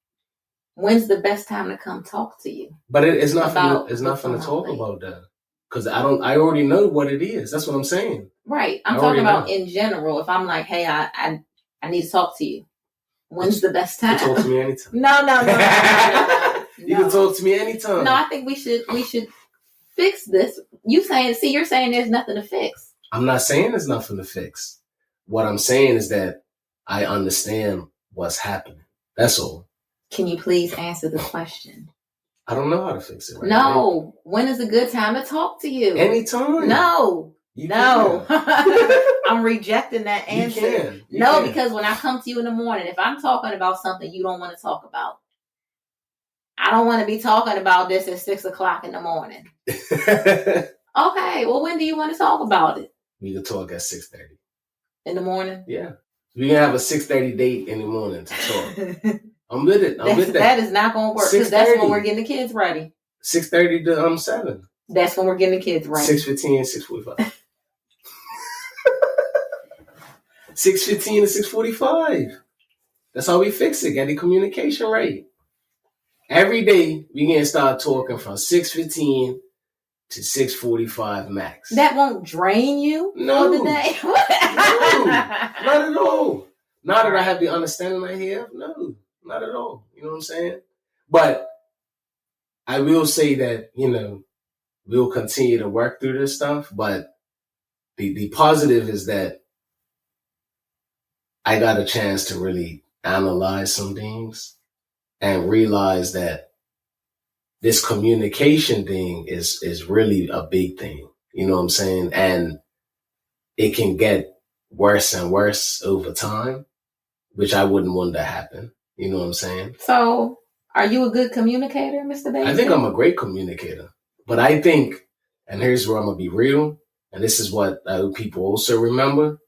when's the best time to come talk to you? But it's not fun to talk about that. Because I already know what it is. That's what I'm saying. Right. I'm talking about in general. If I'm like, hey, I need to talk to you. When's the best time? You can talk to me anytime. No. You can talk to me anytime. No, I think we should fix this. You're saying there's nothing to fix. I'm not saying there's nothing to fix. What I'm saying is that I understand what's happening. That's all. Can you please answer the question? I don't know how to fix it right now. No. When is a good time to talk to you? Anytime. No. I'm rejecting that answer. You can. Because when I come to you in the morning, if I'm talking about something you don't want to talk about, I don't want to be talking about this at 6:00 in the morning. Okay. Well, when do you want to talk about it? We can talk at 6:30. In the morning? Yeah. We can have a 6:30 date in the morning to talk. I'm with it. I'm with that. That is not going to work because that's when we're getting the kids ready. 6:30 to 7. That's when we're getting the kids ready. 6:15, 6:45. 6:15 to 6:45. That's how we fix it. Get the communication right. Every day we can start talking from 6:15 to 6:45 max. That won't drain you no, for the day? No, not at all. Now that I have the understanding I have, no, not at all. You know what I'm saying? But I will say that, we'll continue to work through this stuff. But the positive is that I got a chance to really analyze some things and realize that this communication thing is really a big thing. You know what I'm saying? And it can get worse and worse over time, which I wouldn't want to happen. You know what I'm saying? So, are you a good communicator, Mr. Bates? I think I'm a great communicator. But I think, and here's where I'm going to be real, and this is what people also remember,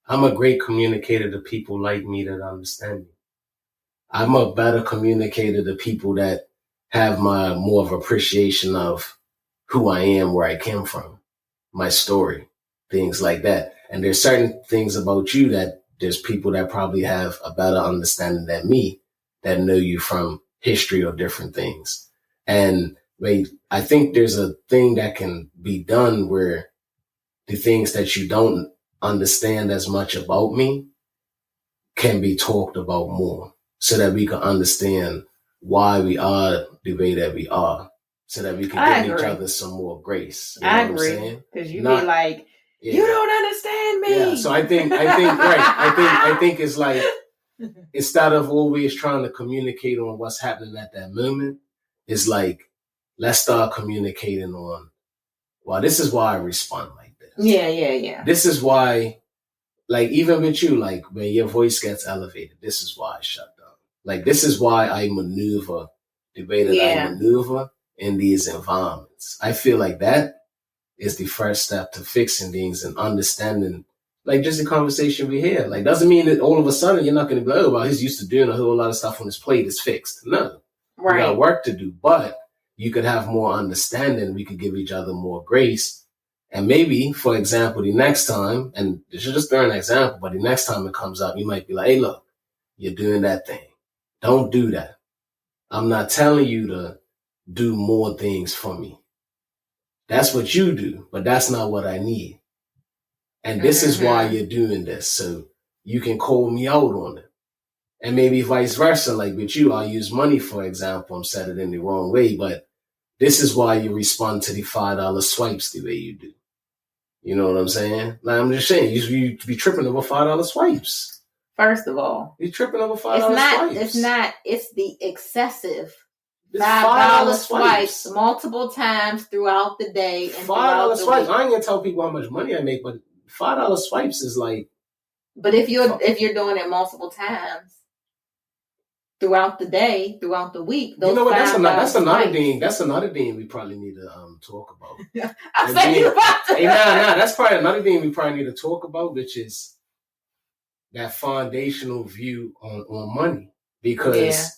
I'm a great communicator to people like me that understand me. I'm a better communicator to people that have my more of appreciation of who I am, where I came from, my story, things like that. And there's certain things about you that there's people that probably have a better understanding than me that know you from history or different things. And I think there's a thing that can be done where the things that you don't understand as much about me can be talked about more so that we can understand why we are the way that we are, so that we can give each other some more grace. You know I agree. Because you be like, you don't understand me. Yeah. So I think right. I think it's like, instead of always trying to communicate on what's happening at that moment, it's like, let's start communicating on, well, this is why I respond like this. Yeah. This is why, like, even with you, like, when your voice gets elevated, this is why I shut down. Like, this is why I maneuver the way that I maneuver in these environments. I feel like that is the first step to fixing things and understanding, like, just the conversation we hear. Like, doesn't mean that all of a sudden you're not going to be like, oh, well, he's used to doing a whole lot of stuff on his plate. It's fixed. No. Right. We got work to do. But you could have more understanding. We could give each other more grace. And maybe, for example, the next time, and this is just an example, but the next time it comes up, you might be like, hey, look, you're doing that thing. Don't do that. I'm not telling you to do more things for me. That's what you do, but that's not what I need. And this is why you're doing this. So you can call me out on it. And maybe vice versa, like with you, I'll use money, for example, I'm set it in the wrong way, but this is why you respond to the $5 swipes the way you do. You know what I'm saying? Like, I'm just saying, you be tripping over $5 swipes. First of all, you're tripping over $5 swipes. It's the excessive $5 swipes multiple times throughout the day. And $5 swipes. I ain't gonna tell people how much money I make, but $5 swipes is like. But if you're doing it multiple times throughout the day, throughout the week, those, you know what? That's another thing. That's another thing we probably need to talk about. I'm saying you about to. That's probably another thing we probably need to talk about, which is that foundational view on money. Because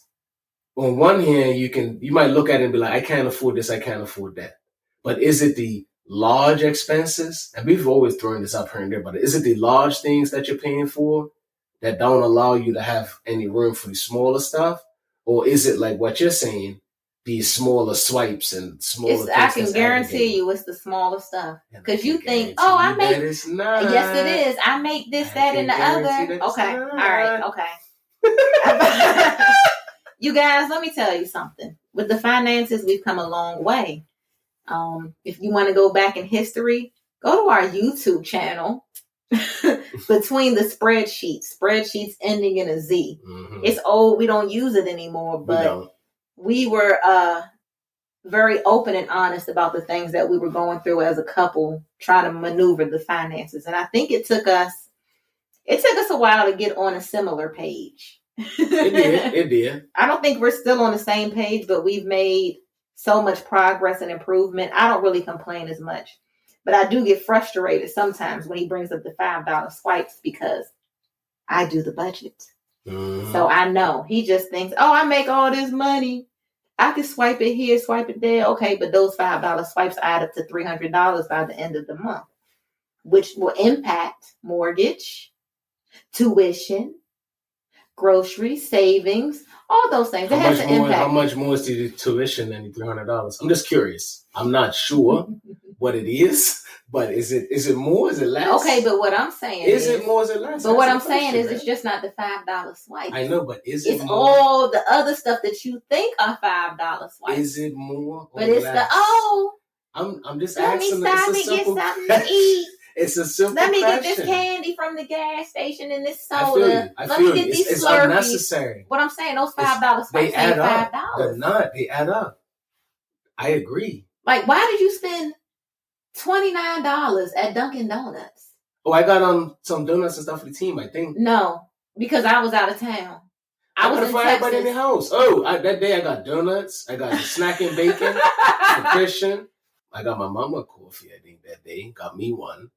on one hand, you might look at it and be like, I can't afford this, I can't afford that. But is it the large expenses? And we've always thrown this up here and there, but is it the large things that you're paying for that don't allow you to have any room for the smaller stuff? Or is it like what you're saying, these smaller swipes and smaller things? I can guarantee you it's the smaller stuff. Because you think, oh, I make... Yes, it is. I make this, that, and the other. Okay. All right. Okay. You guys, let me tell you something. With the finances, we've come a long way. If you want to go back in history, go to our YouTube channel. Between the spreadsheets ending in a Z. Mm-hmm. It's old. We don't use it anymore, but we were very open and honest about the things that we were going through as a couple, trying to maneuver the finances. And I think it took us a while to get on a similar page. It did. I don't think we're still on the same page, but we've made so much progress and improvement. I don't really complain as much. But I do get frustrated sometimes when he brings up the $5 swipes because I do the budget. Mm-hmm. So I know he just thinks, oh, I make all this money. I can swipe it here, swipe it there. Okay, but those $5 swipes add up to $300 by the end of the month, which will impact mortgage, tuition, groceries, savings, all those things. It has an impact. How much more is the tuition than the $300? I'm just curious. I'm not sure what it is, but is it more? Is it less? Okay, but what I'm saying is it more? Is it less? But what I'm saying is it's just not the $5 swipe. I know, but is it it's more? all the other stuff that you think are $5 swipes. Is it more? But it's less? I'm just let asking. Let me stop and get something to eat. It's a simple Let me question. get this candy from the gas station and this soda. I feel Let me get these it's Slurpees. Unnecessary. What I'm saying, those $5 swipes they add $5. up. They're not. They add up. I agree. Like, why did you spend $29 at Dunkin' Donuts? Oh, I got some donuts and stuff for the team, I think. No, because I was out of town. I was in Texas. Everybody in the house. Oh, that day I got donuts. I got snack and bacon for Christian. I got my mama coffee, I think, that day. Got me one.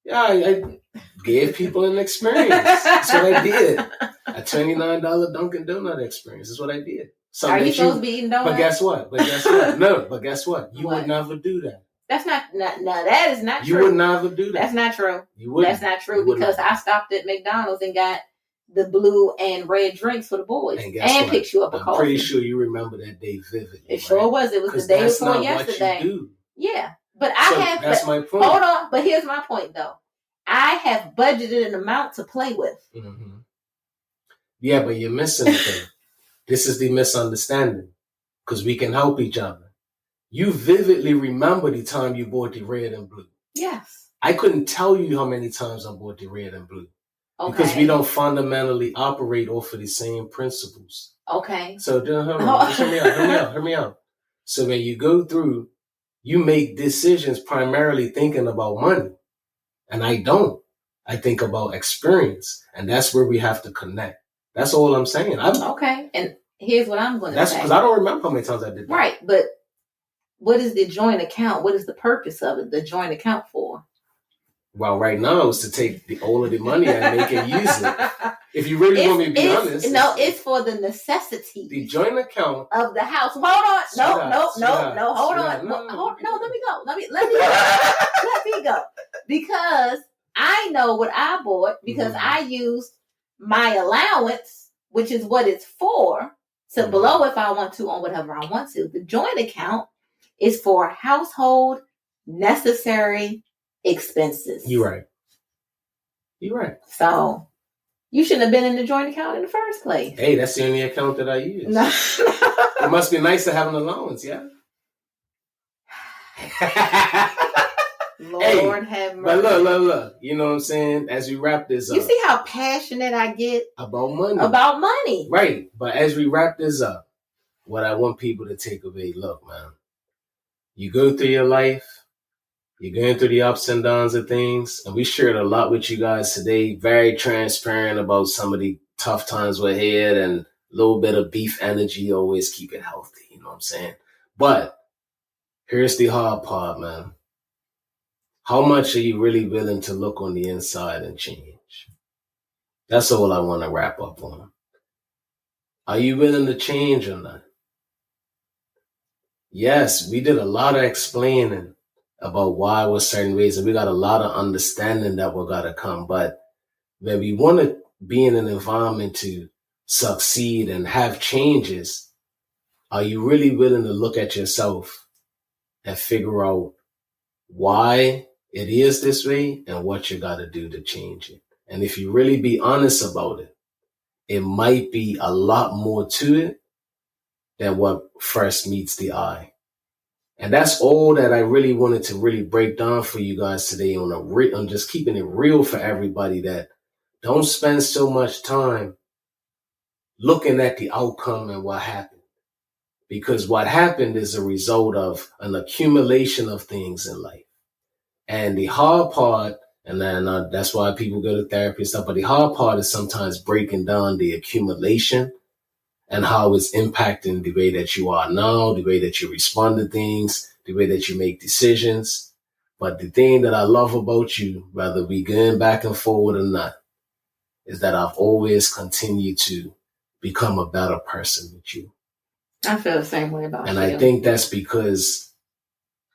Yeah, I gave people an experience. That's what I did. A $29 Dunkin' Donut experience. That's what I did. Are you supposed to be eating donuts? But guess what? No, but guess what? You would never do that. That's not that is not true. You would never do that. That's not true. You wouldn't. That's not true because I stopped at McDonald's and got the blue and red drinks for the boys and picked you up a coffee. I'm pretty sure you remember that day vividly. It sure was. It was the day before yesterday. What you do. Yeah. But that's my point. Hold on. But here's my point, though. I have budgeted an amount to play with. Mm-hmm. Yeah, but you're missing the thing. This is the misunderstanding. Because we can help each other. You vividly remember the time you bought the red and blue. Yes. I couldn't tell you how many times I bought the red and blue. Okay. Because we don't fundamentally operate off of the same principles. Okay. So hear me out. So when you go through, you make decisions primarily thinking about money. And I don't. I think about experience. And that's where we have to connect. That's all I'm saying. Okay. And here's what I'm going to say. That's because I don't remember how many times I did that. Right. But what is the joint account? What is the purpose of it? The joint account for? Well, right now it's to take all of the money I make and use it. If you really want me to be honest. No, it's for the necessity. The joint account of the house. Hold on. No. Hold on. No, let me go. Let me go. Because I know what I bought because I used my allowance, which is what it's for, to blow if I want to on whatever I want to. The joint account is for household necessary expenses. You're right. So you shouldn't have been in the joint account in the first place. Hey, that's the only account that I use. It must be nice to have an allowance, yeah? Lord have mercy. But look. You know what I'm saying? As we wrap this up. You see how passionate I get? About money. About money. Right. But as we wrap this up, what I want people to take away, look, man. You go through your life. You're going through the ups and downs of things. And we shared a lot with you guys today. Very transparent about some of the tough times we had and a little bit of beef energy. Always keep it healthy. You know what I'm saying? But here's the hard part, man. How much are you really willing to look on the inside and change? That's all I want to wrap up on. Are you willing to change or not? Yes, we did a lot of explaining about why we're certain ways, and we got a lot of understanding that we're going to come. But when we want to be in an environment to succeed and have changes, are you really willing to look at yourself and figure out why it is this way and what you got to do to change it? And if you really be honest about it, it might be a lot more to it than what first meets the eye. And that's all that I really wanted to really break down for you guys today on just keeping it real for everybody, that don't spend so much time looking at the outcome and what happened. Because what happened is a result of an accumulation of things in life. And the hard part, and then that's why people go to therapy and stuff, but the hard part is sometimes breaking down the accumulation and how it's impacting the way that you are now, the way that you respond to things, the way that you make decisions. But the thing that I love about you, whether we going back and forward or not, is that I've always continued to become a better person with you. I feel the same way about you. And I think that's because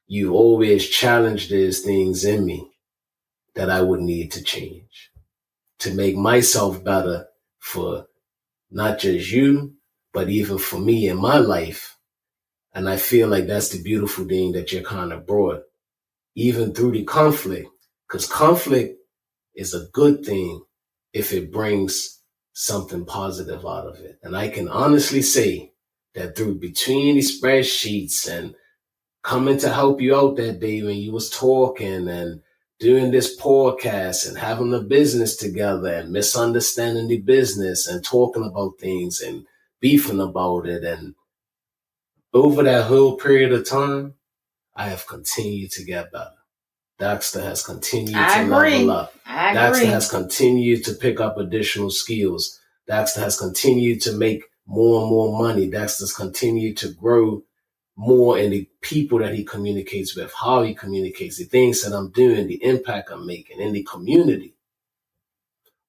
you always challenge these things in me that I would need to change to make myself better for not just you, but even for me in my life. And I feel like that's the beautiful thing that you're kind of brought, even through the conflict, because conflict is a good thing if it brings something positive out of it. And I can honestly say that through between the spreadsheets and coming to help you out that day when you was talking and doing this podcast and having the business together and misunderstanding the business and talking about things and beefing about it. And over that whole period of time, I have continued to get better. Dexter has continued to level up. Dexter has continued to pick up additional skills. Dexter has continued to make more and more money. Dexter's continued to grow more in the people that he communicates with, how he communicates, the things that I'm doing, the impact I'm making in the community.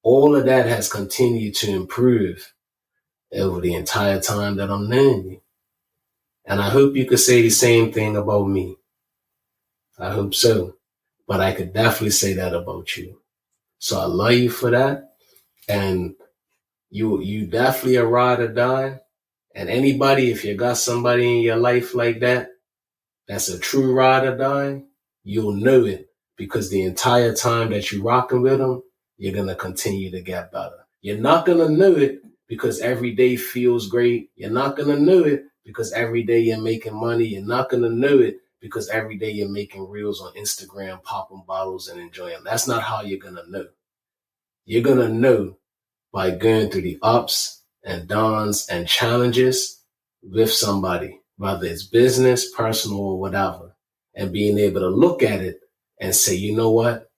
All of that has continued to improve over the entire time that I'm knowing you. And I hope you could say the same thing about me. I hope so. But I could definitely say that about you. So I love you for that. And you definitely a ride or die. And anybody, if you got somebody in your life like that, that's a true ride or die, you'll know it because the entire time that you're rocking with them, you're going to continue to get better. You're not going to know it because every day feels great. You're not going to know it because every day you're making money. You're not going to know it because every day you're making reels on Instagram, popping bottles and enjoying them. That's not how you're going to know. You're going to know by going through the ups and downs and challenges with somebody, whether it's business, personal, or whatever, and being able to look at it and say, you know what?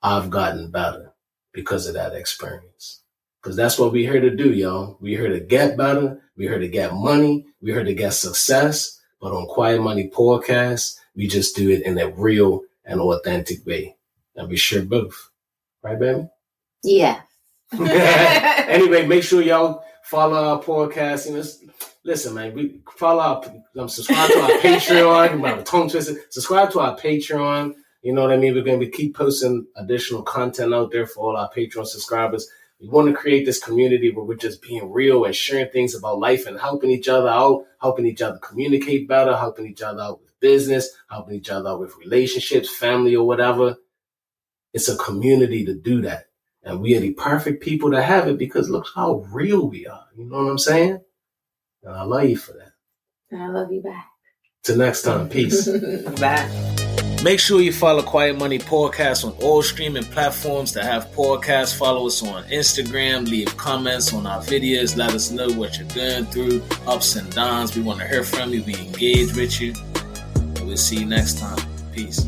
I've gotten better because of that experience. Because that's what we're here to do, y'all. We're here to get better. We're here to get money. We're here to get success. But on Quiet Money Podcast, we just do it in a real and authentic way. And we share both. Right, baby? Yeah. Anyway, make sure y'all follow our podcast. You know, listen, man, we follow subscribe to our Patreon. About a tongue twister. Subscribe to our Patreon. You know what I mean? We're going to keep posting additional content out there for all our Patreon subscribers. We want to create this community where we're just being real and sharing things about life and helping each other out, helping each other communicate better, helping each other out with business, helping each other out with relationships, family, or whatever. It's a community to do that. And we are the perfect people to have it because look how real we are. You know what I'm saying? And I love you for that. And I love you back. Till next time. Peace. Bye. Make sure you follow Quiet Money Podcast on all streaming platforms that have podcasts. Follow us on Instagram. Leave comments on our videos. Let us know what you're going through, ups and downs. We want to hear from you. We engage with you. And we'll see you next time. Peace.